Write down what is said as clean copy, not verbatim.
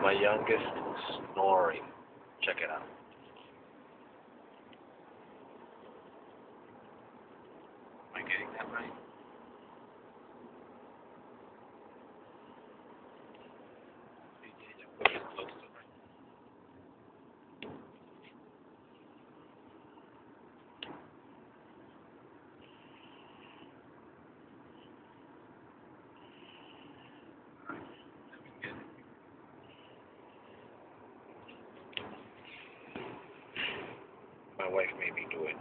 My youngest snoring. Check it out. Am I getting that right? Put it close to my. My wife made me do it.